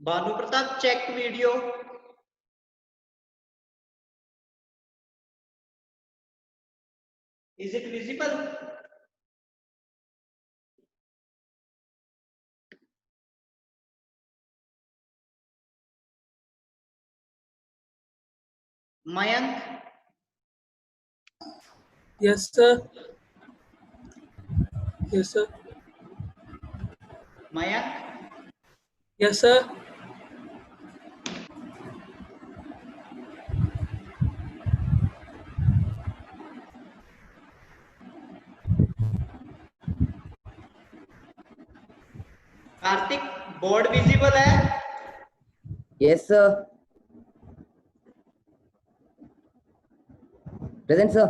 Bhanu Pratap check video. Is it visible? Mayank? Yes, sir. Yes, sir. Mayank? Yes, sir. Kartik board visible है? Yes, sir. Present, sir.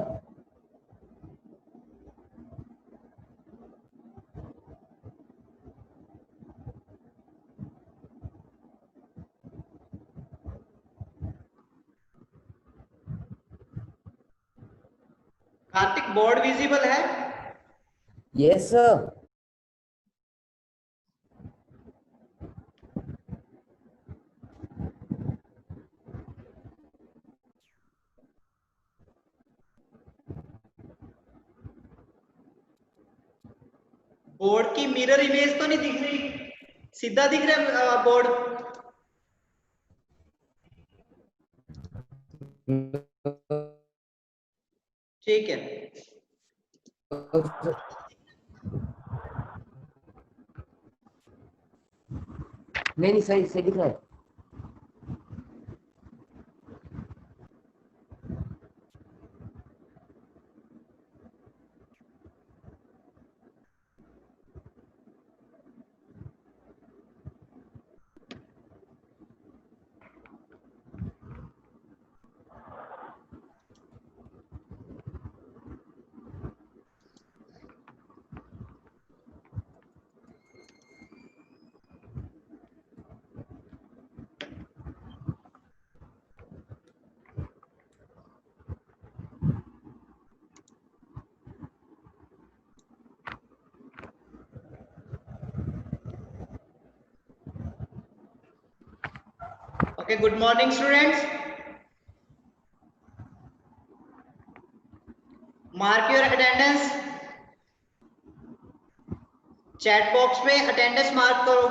Kartik board visible है? Yes, sir. Board की mirror image तो नहीं दिख रही, सीधा दिख रहा है बोर्ड? ठीक है। नहीं सही सही दिख रहा है। Okay, good morning students. Mark your attendance. Chat box में अटेंडेंस मार्क करो।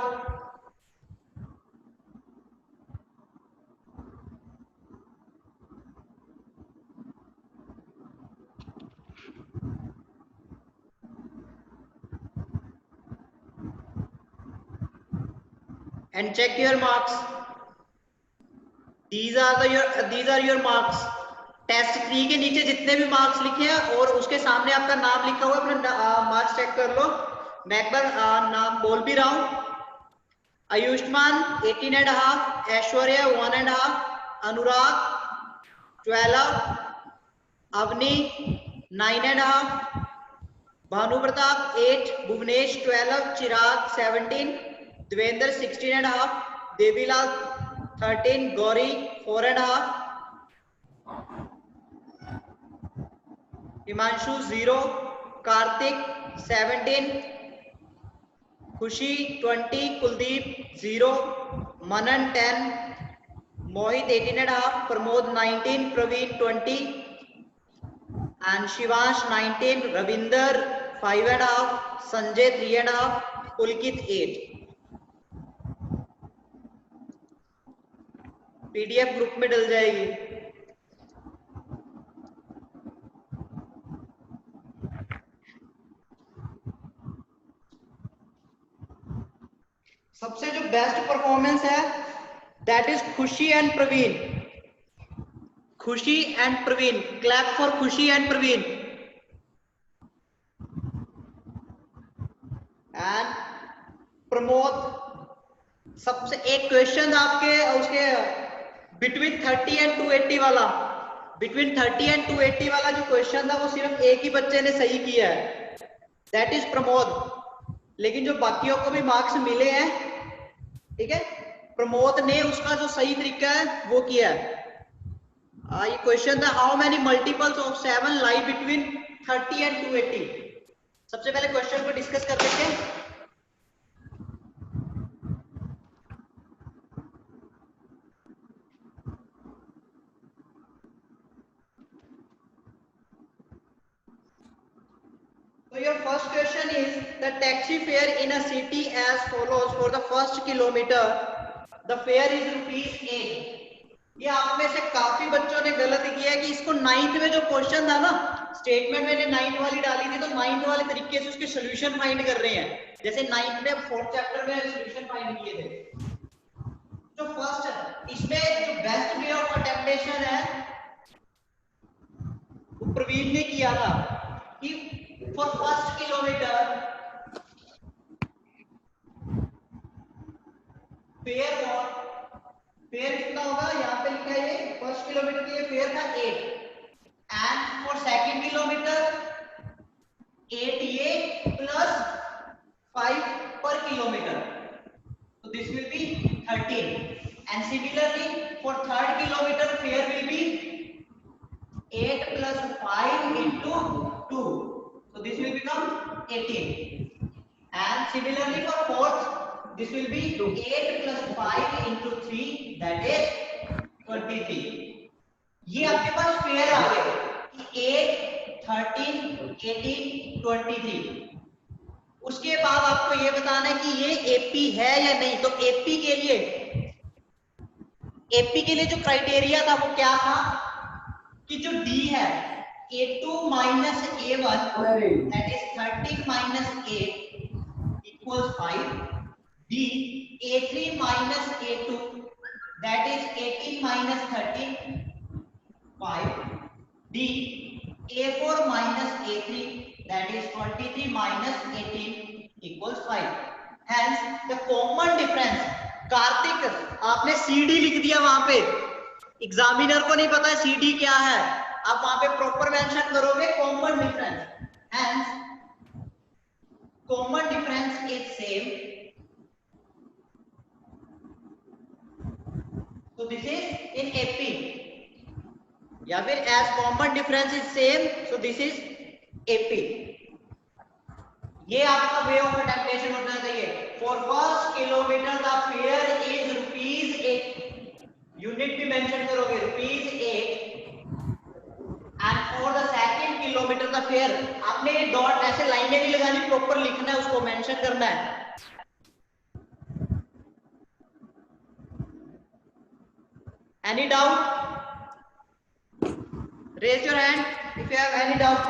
And check your marks. These are your marks. Test 3 के नीचे जितने भी मार्क्स लिखे हैं और उसके सामने आपका नाम लिखा हुआ है, अपना मार्क्स चेक कर लो। मैं एक बार नाम बोल भी रहा हूं। आयुष्मान 18.5, ऐश्वर्या 1.5, अनुराग 12, अवनी 9.5, भानु प्रताप 8, भुवनेश 12, चिराग 17, Devendra 16.5, Devilal 13, Gauri 4.5, Himanshu 0, Kartik 17, Khushi 20, Kuldeep 0, Manan 10, Mohit 18.5, Pramod 19, Praveen 20, and Shivansh 19, Ravinder 5.5, Sanjay 3.5, Pulkit 8। PDF group में डल जाएगी। सबसे जो बेस्ट परफॉर्मेंस है that is Khushi and Praveen. Khushi and Praveen, clap for Khushi and Praveen. And Pramod सबसे एक क्वेश्चन आपके उसके बिटवीन 30 एंड 280 वाला, बिटवीन 30 एंड 280 वाला जो क्वेश्चन था वो सिर्फ एक ही बच्चे ने सही किया है, दैट इज प्रमोद। लेकिन जो बाकियों को भी मार्क्स मिले हैं, ठीक है, प्रमोद ने उसका जो सही तरीका है वो किया है। ये क्वेश्चन था how many multiples of 7 lie between 30 and 280। सबसे पहले क्वेश्चन को डिस्कस कर लेते हैं। So your first question is the taxi fare in a city as follows. For the first kilometer, the fare is ₹8. ये आप में से काफी बच्चों ने गलत किया है कि इसको 9th में जो क्वेश्चन था ना, स्टेटमेंट मैंने 9th वाली डाली थी, तो 9th वाले तरीके से उसके सॉल्यूशन फाइंड कर रहे हैं, जैसे 9th में 4th चैप्टर में सॉल्यूशन फाइंड किए थे। जो फर्स्ट है इसमें जो बेस्ट वे ऑफ अटेम्पटेशन है वो प्रवीण ने किया था कि फॉर फर्स्ट किलोमीटर फेयर कितना होगा, यहाँ पे लिखा है ये फर्स्ट किलोमीटर के लिए फेयर था 8 एंड फॉर सेकंड किलोमीटर 8 ये प्लस 5 पर kilometre, so this will be 13 and similarly for third kilometer fare will be 8 plus 5 into 2, so this will become 18 and similarly for fourth this will be 8 plus 5 into 3 that is 23। ये आपके पास fair आ गए कि 8 13 18 23। उसके बाद आपको ये बताना है कि ये एपी है या नहीं। तो एपी के लिए जो क्राइटेरिया था वो क्या था कि जो डी है A2 minus A1 that is 13 minus 8 equals 5, B A3 minus A2 that is 18 minus 13 5, D A4 minus A3 that is 23 minus 18 equals 5। Hence the common difference, Kartik आपने CD लिख दिया वहां पे, एग्जामिनर को नहीं पता है CD क्या है, आप वहां पे प्रॉपर मेंशन करोगे common difference, hence common difference is same, so this is in AP, या फिर as common difference is same, so this is AP। ये आपका वे ऑफ अटेम्पटेशन होना चाहिए। For first kilometre the fair is ₹8, unit भी mention करोगे ₹8 and for the second kilometre the fair, आपने ये डॉट ऐसे लाइनें नहीं लगानी, प्रॉपर लिखना है, उसको मेंशन करना है। Any doubt? Raise your hand if you have any doubt.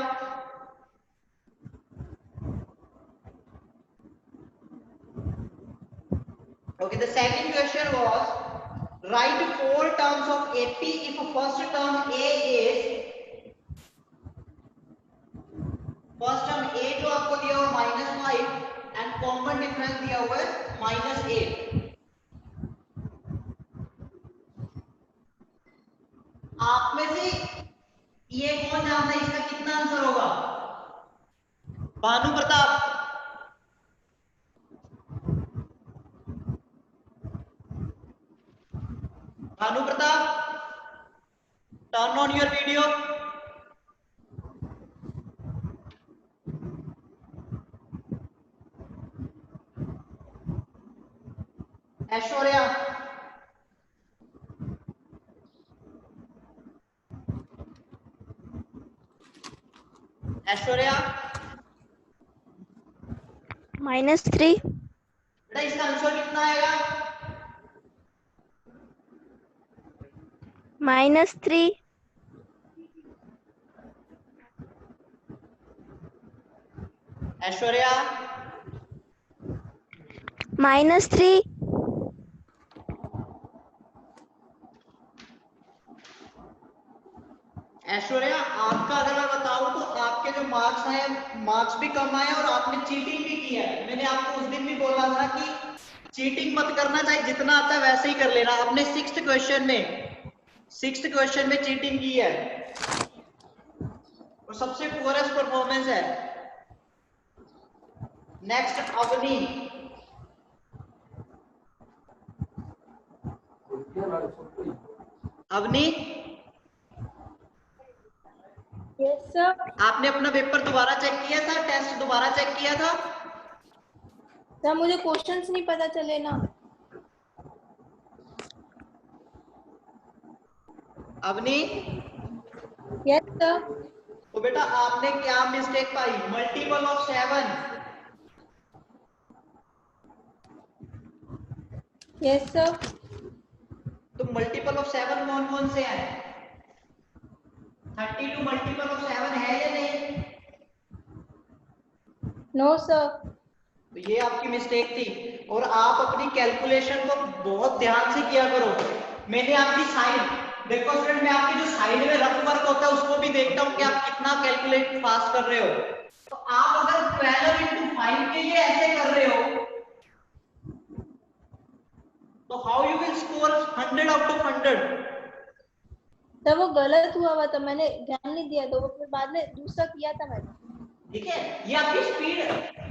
Okay, the second question was write 4 terms of AP if first term A is, first term A जो आपको दिया हुआ -5 and common difference दिया हुआ है -8। आप में से ये कौन जानता है इसका कितना आंसर होगा? Bhanu Pratap, Bhanu Pratap, turn on your video. Aishwarya, Aishwarya -3। बेटा इसका आंसर कितना आएगा? -3। ऐश्वर्या -3। ऐश्वर्या आपका अगर मैं बताऊं तो आपके जो मार्क्स आए, मार्क्स भी कम आए और आपने चीटिंग भी की है। मैंने आपको उस दिन भी बोला था कि चीटिंग मत करना, चाहे जितना आता है वैसे ही कर लेना। आपने 6th क्वेश्चन में चीटिंग की है और सबसे पुअरेस्ट परफॉर्मेंस है। Next Avni, Avni yes sir. आपने अपना पेपर दोबारा चेक किया था, टेस्ट दोबारा चेक किया था? सर मुझे क्वेश्चंस नहीं पता चले ना। Avni yes sir. तो तो बेटा आपने क्या मिस्टेक पाई? Multiple of 7। Yes sir. तो मल्टीपल ऑफ 7 कौन कौन से हैं? 32 मल्टीपल ऑफ 7 है या नहीं? No sir. तो ये आपकी मिस्टेक थी। और आप अपनी कैलकुलेशन को बहुत ध्यान से किया करो। मैंने आपकी साइड, देखो स्टूडेंट, मैं आपकी जो साइड में रफ वर्क होता है उसको भी देखता हूँ कि आप कितना कैलकुलेट फास्ट कर रहे हो। तो आप अगर 12 into 5 के लिए ऐसे कर रहे हो तो how you will score 100 out of 100? तब वो गलत हुआ था, मैंने ध्यान नहीं दिया, तो वो फिर बाद में दूसरा किया था मैंने। ठीक है, ये आपकी स्पीड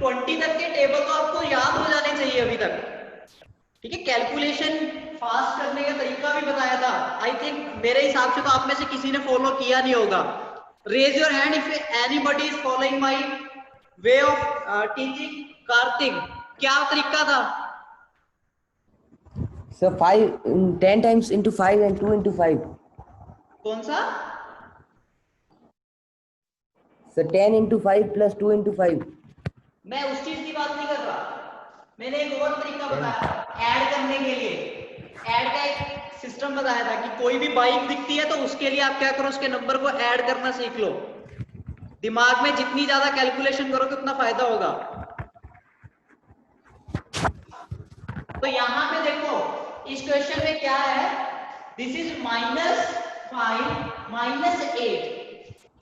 20 तक के टेबल तो आपको याद हो जाने चाहिए अभी तक। ठीक है, कैलकुलेशन फास्ट करने का तरीका भी बताया था। आई थिंक मेरे हिसाब से तो आप में से किसी ने फॉलो किया नहीं होगा। Raise your hand if anybody is following my way of teaching. Kartik, क्या तरीका था? So 10 times into 5 and 2 into 5. कौन सा? So 10 into 5 plus 2 into 5. मैं उस चीज की बात नहीं कर रहा, मैंने एक और तरीका बताया ऐड करने के लिए। ऐड का एक सिस्टम बताया था कि कोई भी बाइक दिखती है तो उसके लिए आप क्या करो, उसके नंबर को ऐड करना सीख लो। दिमाग में जितनी ज्यादा कैलकुलेशन करोगे उतना फायदा होगा। तो यहां पे देखो इस क्वेश्चन में क्या है, this is -5 -8।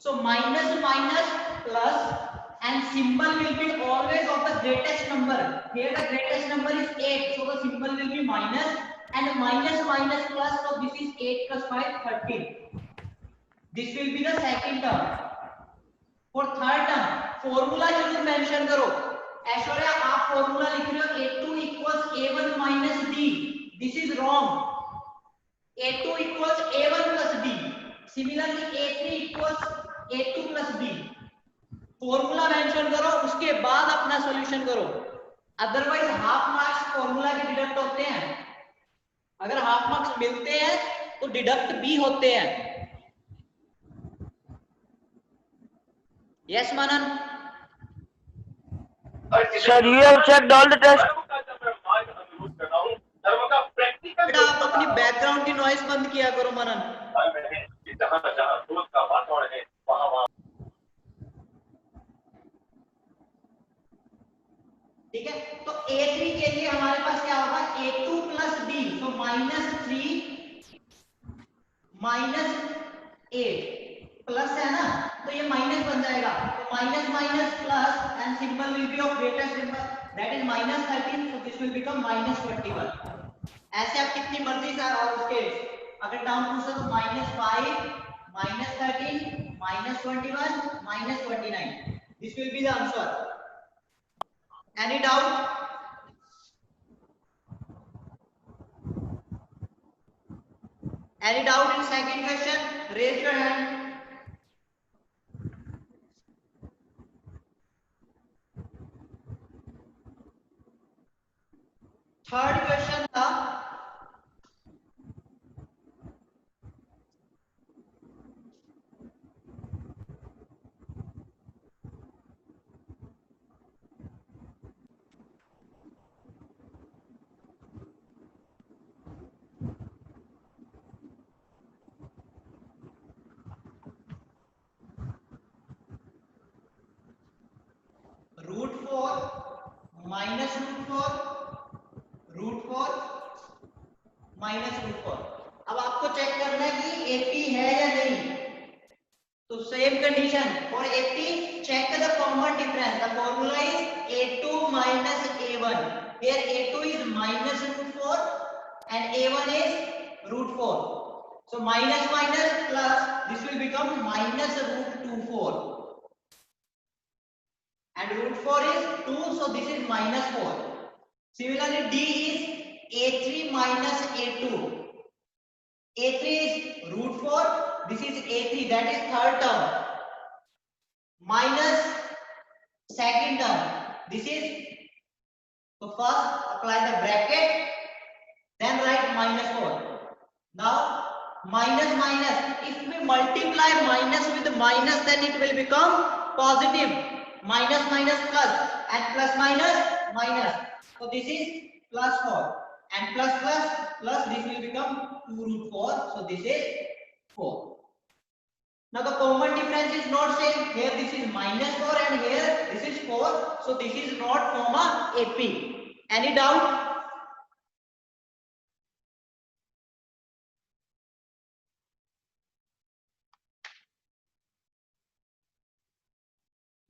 So minus minus plus and symbol will be always of the greatest number. Here the greatest number is 8, so the symbol will be minus, and minus minus plus, so this is 8 plus 5 13. This will be the second term. For third term formula जरूर mention करो। ऐश्वर्या आप formula लिख रहे हो a2 equals a1 minus d. This is wrong. a2 equals a1 plus d. Similarly a3 equals a2 plus b। Formula mention करो, उसके बाद अपना सॉल्यूशन करो, अदरवाइज हाफ मार्क्स फॉर्मूला के डिडक्ट होते हैं। अगर हाफ मार्क्स मिलते हैं तो डिडक्ट भी होते हैं। Yes Manan? Sir, you have checked all the tests. बेटा आप अपनी बैकग्राउंड की नॉइस बंद किया करो मनन। ठीक है, तो a3 के लिए हमारे पास क्या होगा, a2 प्लस b, तो -3 -8 प्लस है ना, तो ये माइनस बन जाएगा। तो minus minus plus and symbol will be of greatest number, that is -13, so this will become -21। ऐसे आप कितनी मर्जी से और उसके अगर डाउन पूछो तो -5 -13 -21 -29, this will be the answer. Any doubt? Any doubt in second question? Raise your hand. Third question था √4 minus √4 √4 minus √4। अब आपको चेक करना है कि 80 है या नहीं। तो same condition for 80 check the common difference. The formula is a2 minus a1। here a2 is minus √4 and a1 is √4, so minus minus plus, this will become minus √24 and √4 is 2, so this is -4. Similarly d is a3 minus a2, a3 is √4, this is a3, that is third term, minus second term, this is, so first apply the bracket, then write -4. Now minus minus. If we multiply minus with minus, then it will become positive. Minus minus plus, and plus minus minus. So this is plus 4, and plus plus plus, this will become 2 root 4. So this is 4. Now the common difference is not same. Here this is minus 4 and here this is 4. So this is not comma AP. Any doubt?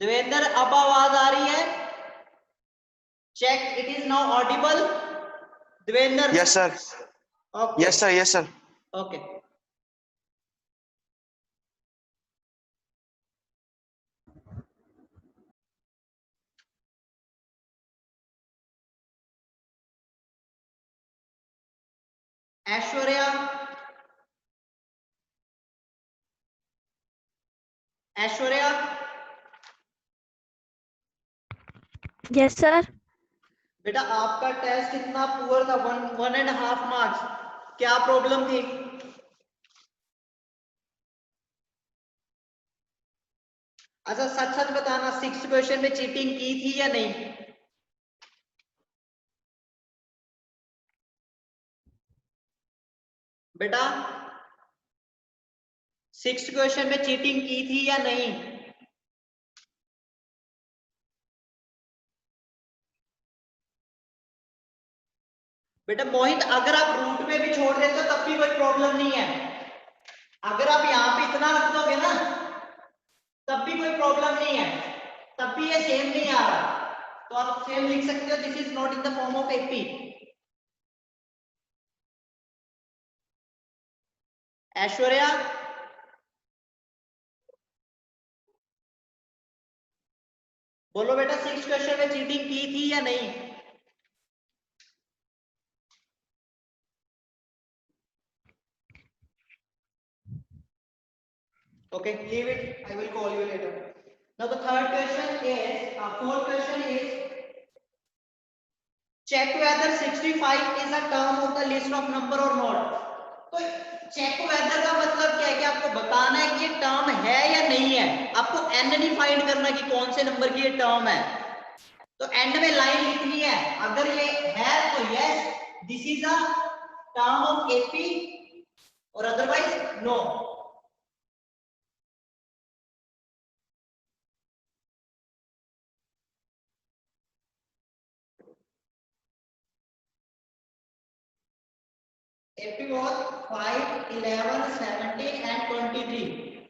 Devendra अब आवाज आ रही है? Check, it is now audible. Devendra? Yes, sir. Okay. Yes, sir. Yes, sir. Okay. Aishwarya? Aishwarya? Yes, sir. बेटा आपका test इतना poor था, 1.5 marks, क्या problem थी? अच्छा सच सच बताना, 6th क्वेश्चन में चीटिंग की थी या नहीं? बेटा 6th क्वेश्चन में चीटिंग की थी या नहीं? बेटा मोहित, अगर आप रूट में भी छोड़ देते हो तब भी कोई प्रॉब्लम नहीं है। अगर आप यहाँ पे इतना रख दोगे ना तब भी कोई प्रॉब्लम नहीं है, तब भी ये सेम नहीं आ रहा, तो आप सेम लिख सकते हो, this is not in the form of AP. Aishwarya? बोलो बेटा 6th क्वेश्चन में चीटिंग की थी या नहीं? Okay, leave it. I will call you later. Now the third question is, fourth question is, check whether 65 is a term of the list of number or not. तो check whether का मतलब क्या है कि आपको बताना है कि ये टर्म है या नहीं है। आपको n नहीं फाइंड करना कि कौन से नंबर की ये टर्म है, तो एंड में लाइन लिखनी है, अगर ये है तो yes this is a term of AP, और otherwise no. AP was 5, 11, 17 and 23.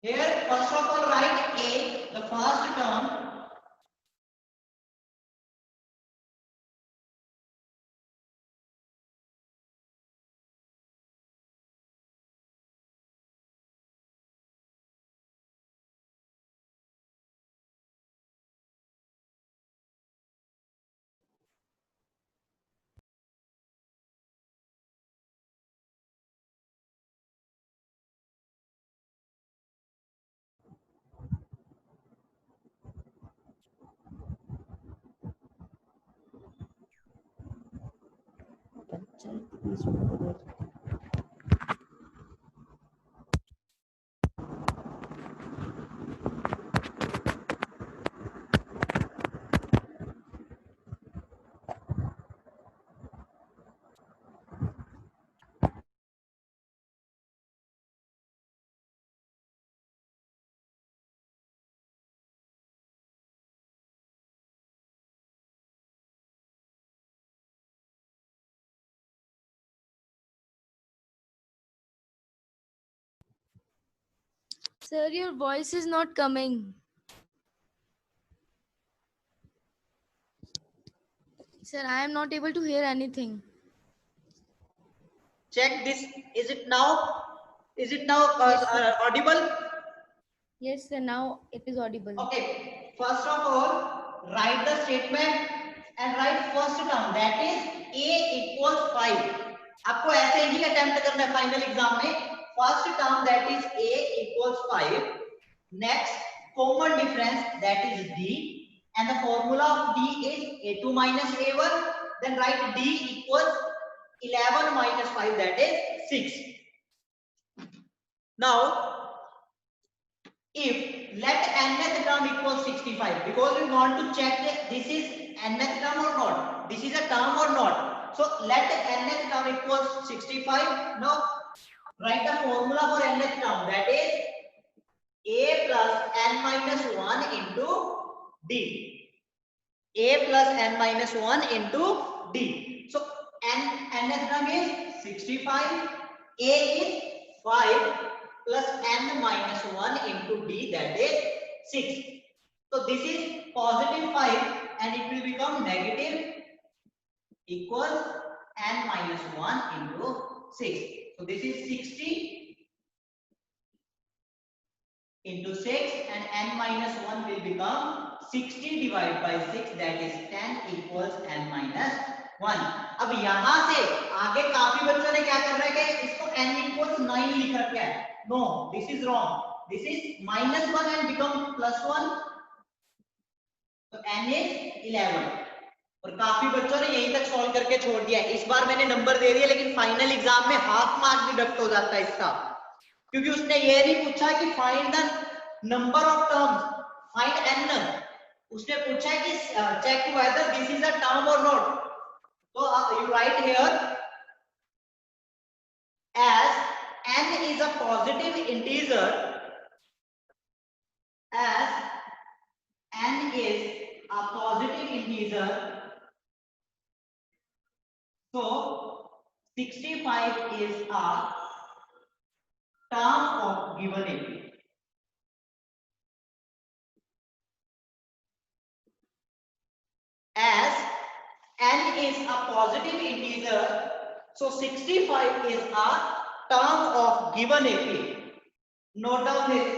Here first of all write A, the first term. Sir, your voice is not coming. Sir, I am not able to hear anything. Check this. Is it now? Is it now audible? Yes, sir, now it is audible. Okay. First of all, write the statement and write first term, that is A equals 5. आपको ऐसे ही attempt करना है final exam में। First term that is A equals 5. Next, common difference that is D, and the formula of D is A2 minus A1. Then write D equals 11 minus 5, that is 6. Now if let nth term equals 65, because we want to check that this is nth term or not, this is a term or not. So let nth term equals 65. Now write the formula for nth term, that is a plus n minus 1 into d. A plus n minus 1 into d. So nth term is 65, a is 5 plus n minus 1 into d, that is 6. So this is positive 5 and it will become negative equals n minus 1 into 6. So this is 60 into 6 and n minus 1 will become 60 divided by 6, that is 10 equals n minus 1. अब यहां से आगे काफी बच्चों ने क्या कर रखा है, इसको n equals 9 लिख रखा है. No, this is wrong. This is minus 1 and become plus 1. तो n is 11. और काफी बच्चों ने यहीं तक सॉल्व करके छोड़ दिया. इस बार मैंने नंबर दे दिया, लेकिन फाइनल एग्जाम में हाफ मार्क डिडक्ट हो जाता है इसका, क्योंकि उसने ये नहीं पूछा कि find the number of terms, find n. उसने पूछा है कि check whether this is a term और नॉट. तो you write here as n is a positive integer, as n is a positive integer, so 65 is a term of given AP. As n is a positive integer, so 65 is a term of given AP. Note down this.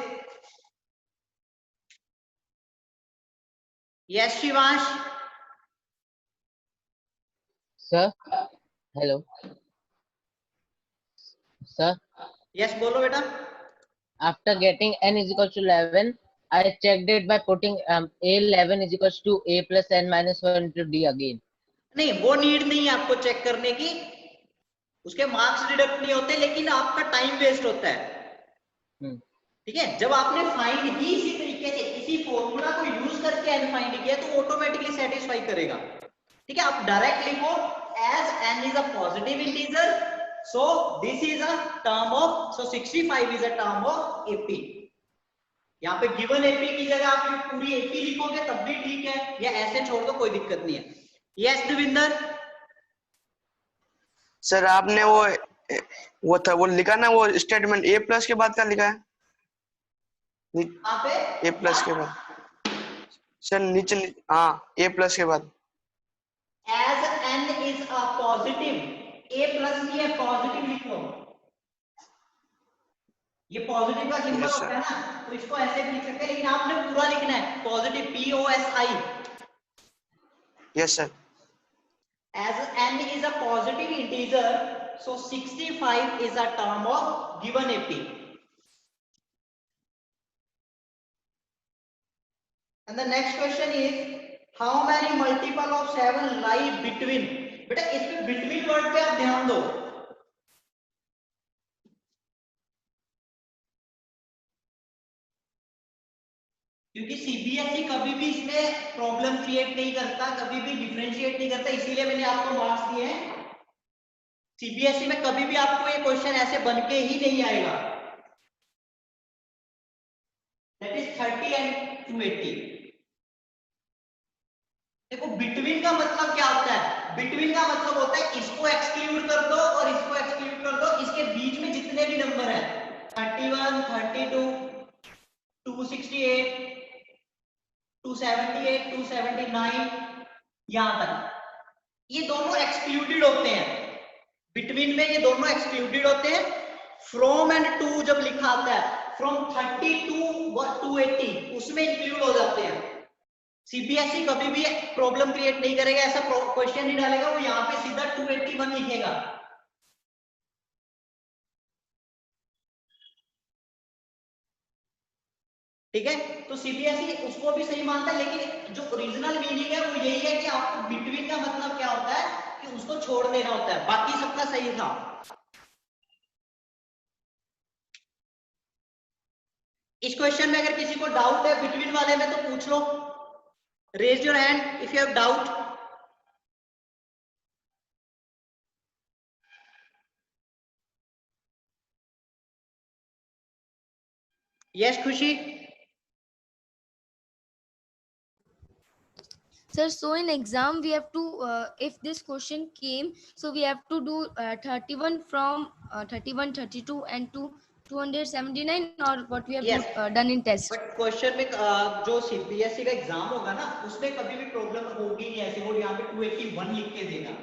Yes, Shivansh. Sir, hello. Sir, Yes, bolo beta. after getting n is equals to 11, I checked it by putting a11 is equals to a plus n minus 1 into d again. नहीं, वो need नहीं है आपको check करने की, उसके marks deduct नहीं होते, लेकिन आपका टाइम वेस्ट होता है. ठीक है, जब आपने फाइंड ही इसी तरीके से इसी फॉर्मूला को यूज करके एन फाइंड किया तो ऑटोमेटिकली सेटिस्फाई करेगा. ठीक है, आप डायरेक्ट लिखो as n is a positive integer, so this is a term of, so 65 is a term of AP. यहाँ पे गिवन एपी की जगह आप पूरी एपी लिखोगे तब भी ठीक है, या ऐसे छोड़ दो, कोई दिक्कत नहीं है. यस देविंदर. सर आपने वो था वो लिखा ना, वो स्टेटमेंट ए प्लस के बाद क्या लिखा है? ए प्लस के बाद सर नीचे, हाँ ए प्लस के बाद as n is a positive, a plus नहीं है, पॉजिटिव लिखो. ये पॉजिटिव का सिंबल होता है ना, तो इसको ऐसे भी लिख सकते हैं, लेकिन आपने पूरा लिखना है positive, POSI. Yes sir. As n is a positive integer, so 65 is a term of given AP. And the next question is, how many multiple of 7 lie between? बेटा इस पे between word पे आप ध्यान दो. क्योंकि सीबीएसई कभी भी इसमें प्रॉब्लम क्रिएट नहीं करता, कभी भी डिफरेंशिएट नहीं करता, इसीलिए मैंने आपको मार्क्स दिए हैं. सीबीएसई में कभी भी आपको ये क्वेश्चन ऐसे बन के ही नहीं आएगा. That is 30 and 280. देखो बिटवीन का मतलब क्या होता है? बिटवीन का मतलब होता है इसको एक्सक्लूड कर दो और इसको एक्सक्लूड कर दो, इसके बीच में जितने भी नंबर है 31, 32, 268, 278, 279 यहां तक, ये दोनों एक्सक्लूडेड होते हैं. बिटवीन में ये दोनों एक्सक्लूडेड होते हैं. फ्रॉम एंड टू जब लिखा आता है, फ्रॉम 30 टू 280 उसमें इंक्लूड हो जाते हैं. सीबीएसई कभी भी प्रॉब्लम क्रिएट नहीं करेगा, ऐसा क्वेश्चन नहीं डालेगा, वो यहाँ पे सीधा 281 लिखेगा. ठीक है, तो सीबीएसई उसको भी सही मानता है, लेकिन जो ओरिजिनल मीनिंग है वो यही है कि आपको बिटवीन का मतलब क्या होता है कि उसको छोड़ देना होता है, बाकी सबका सही था। इस क्वेश्चन में अगर किसी को डाउट है बिटवीन वाले में तो पूछ लो, raise your hand if you have doubt. Yes Khushi. Sir, so in exam we have to, if this question came, so we have to do 31 from 31, 32 and to 279, or what we have Yes. done in test. But question में जो CBSE का exam होगा ना उसमें कभी भी problem होगी नहीं ऐसे, वो यहाँ पे 281 लिख के देगा।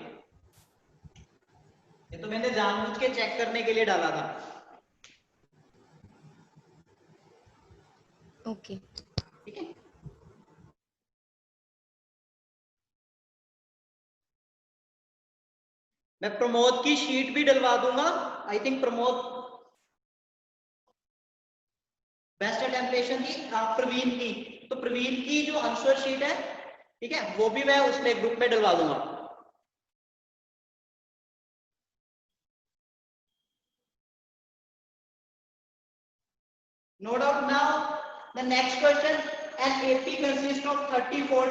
ये तो मैंने जानबूझ के चेक करने के लिए डाला था। Okay. ठीक है, मैं प्रमोद की शीट भी डलवा दूंगा। आई थिंक प्रमोद बेस्ट टेम्पलेशन की, प्रवीण की, तो प्रवीण की जो आंसर शीट है ठीक है वो भी मैं उसमें ग्रुप में डलवा दूंगा। No doubt. Now the next question, an AP consist of 34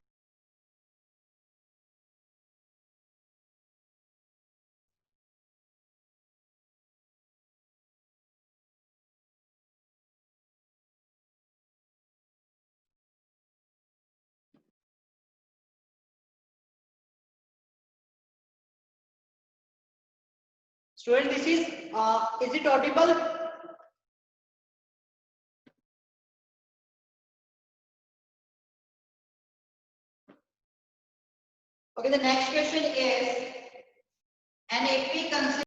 Student, this is it audible? Okay, the next question is an AP consists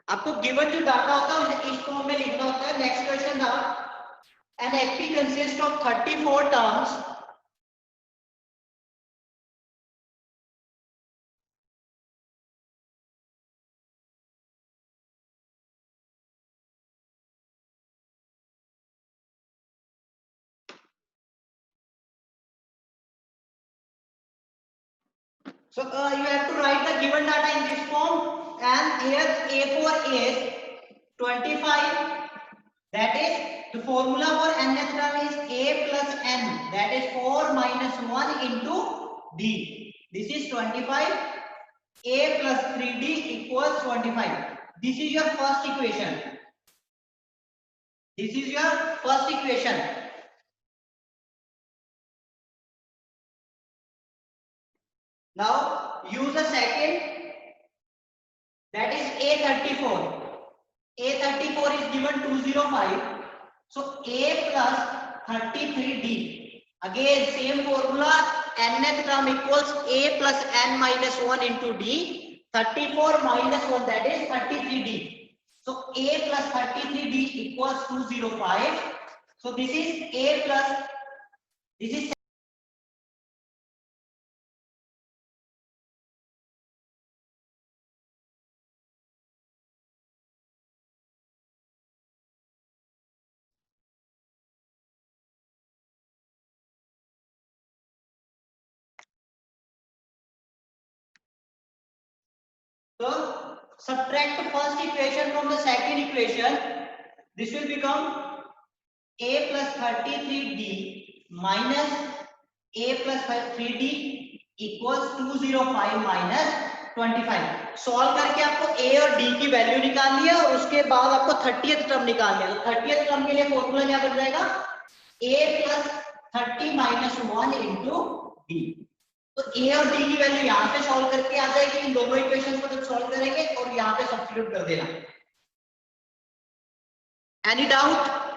आपको गिवन जो डाटा होता है इस फॉर्म में लिखना होता है। नेक्स्ट क्वेश्चन था, N AP consist of 34 terms so you have to write the given data in this form, and here A4 is 25, that is the formula for nth term is A plus n, that is 4 minus 1 into d. This is 25, A plus 3d equals 25. This is your first equation. This is your first equation. Now use the second, that is A34. A34 is given 205. So A plus 33D. Again same formula, nth term equals A plus n minus 1 into D. 34 minus 1, that is 33D. So A plus 33D equals 205. So this is A plus, this is so subtract the first equation from the second equation. This will become A plus 33D minus A plus 3D equals 205 minus 25. Solve करके आपको A और D की value निकालनी है और उसके बाद आपको 30th टर्म निकालनी है। तो 30th टर्म के लिए फॉर्मूला क्या बन जाएगा, A plus 30 minus 1 into D. तो A और D की वैल्यू यहाँ पे सॉल्व करके आ जाएगी, इन दोनों इक्वेशंस को जब सॉल्व करेंगे और यहाँ पे सब्स्टिट्यूट कर देना। Any doubt?